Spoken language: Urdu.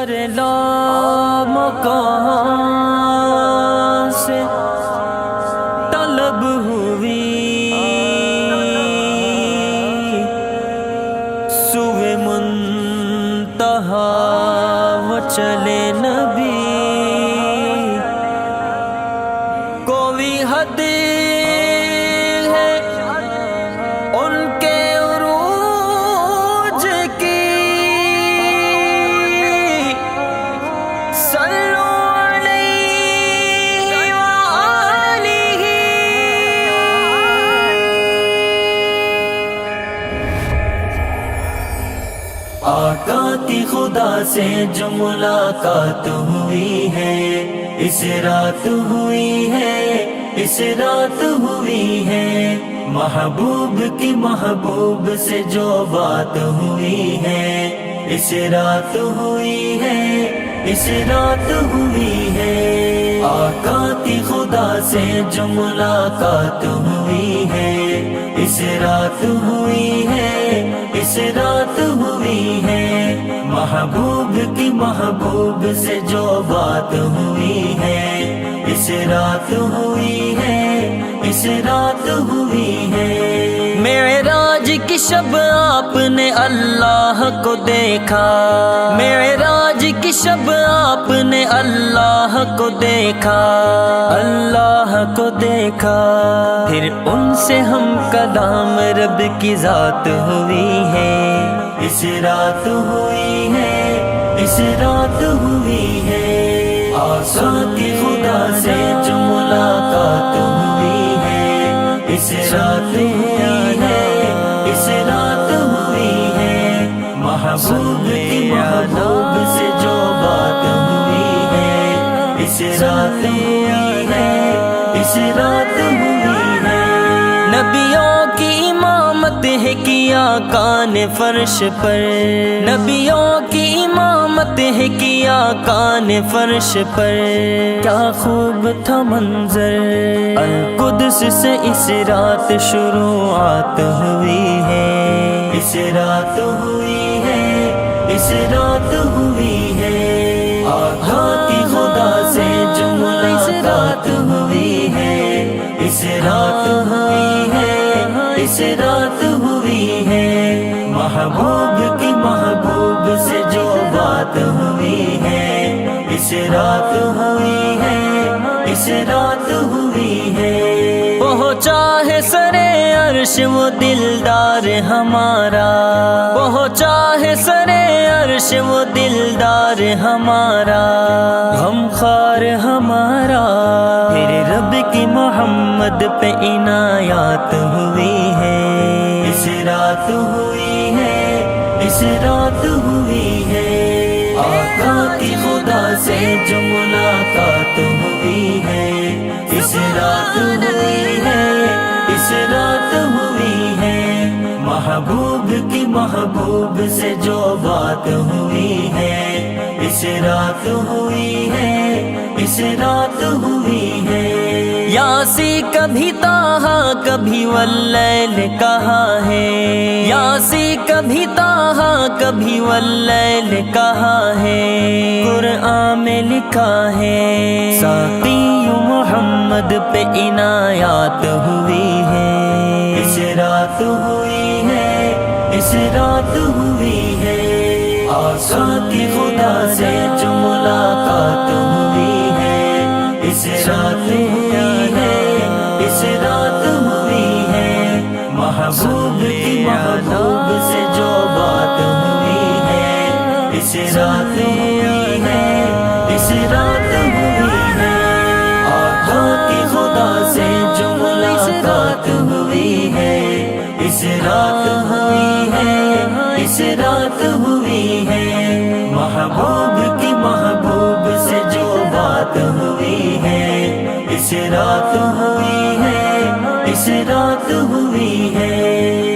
سر لامکان سے طلب ہوئی، سوئے منتہا وہ چلے نبی، کوئی حد ہے ان کے عروج کی، صلو علیہ وآلہ۔ آقا کی خدا سے جو ملاقات ہوئی ہے، اس رات ہوئی ہے، اس رات ہوئی ہے، محبوب کی محبوب سے جو بات ہوئی ہے، اس رات ہوئی ہے، اس رات ہوئی ہے، آقا کی خدا سے جو ملاقات ہوئی ہے، اس رات ہوئی ہے، اس رات ہوئی ہے، محبوب کی محبوب سے جو بات ہوئی ہے، اس رات ہوئی ہے، اس رات ہوئی ہے۔ معراج کی شب آپ نے اللہ کو دیکھا، معراج کی شب آپ نے اللہ کو دیکھا، اللہ کو دیکھا، پھر ان سے ہم کلام رب کی ذات ہوئی ہے، اس رات ہوئی ہے، اس رات ہوئی ہے، آقا کی خدا سے جو ملاقات ہوئی ہے، اس رات ہوئی ہے، اس رات ہوئی ہے، محبوب کی محبوب سے جو بات ہوئی ہے، اس رات ہوئی ہے، اس رات ہوئی ہے۔ نبیوں کی امامت ہے کیا کان فرش پر، نبیوں کی امامت ہے کیا کان فرش پر، کیا خوب تھا منظر، القدس سے اس رات شروعات ہوئی ہے، اس رات ہوئی ہے، اس رات ہوئی ہے، آقا کی خدا سے جو ملاقات ہوئی ہے، اس رات ہوئی ہے، اس رات ہوئی ہے، محبوب کی محبوب سے جو بات ہوئی ہے، اس رات ہوئی ہے، اس رات ہوئی ہے، پہنچا ہے سرے عرش وہ دلدار ہمارا، پہنچا ہے سرے عرش وہ دلدار ہمارا، غم خار ہمارا، پھر رب کی محمد پہ عنایات ہوئی ہے، اس رات ہوئی ہے، اس رات ہوئی ہے، آقا کی خدا سے جو ملاقات ہوئی ہے، اس رات ہوئی ہے، اس رات ہوئی ہے، محبوب کی محبوب سے جو بات ہوئی ہے، اس رات ہوئی ہے، اس رات ہوئی ہے، یاسی کبھی تاہا کبھی واللیل کہا ہے، یاسی کبھی تاہا کبھی واللیل کہا ہے، قرآن میں لکھا ہے، ساقی محمد پہ عنایات ہوئی ہے، اس رات ہوئی ہے، اس رات ہوئی ہے، آقا کی خدا سے جو ملاقات ہوئی ہے، اس رات ہوئی ہے، اس رات ہوئی ہے، محبوب کی محبوب سے جو بات ہوئی ہے، اس رات ہوئی ہے، اس رات ہوئی ہے، آقا کی خدا سے جو ملاقات ہوئی ہے، اس رات ہوئی ہے، اس رات ہوئی ہے، محبوب کی محبوب سے جو بات ہوئی ہے، اس رات ہوئی ہے، اس رات ہوئی ہے۔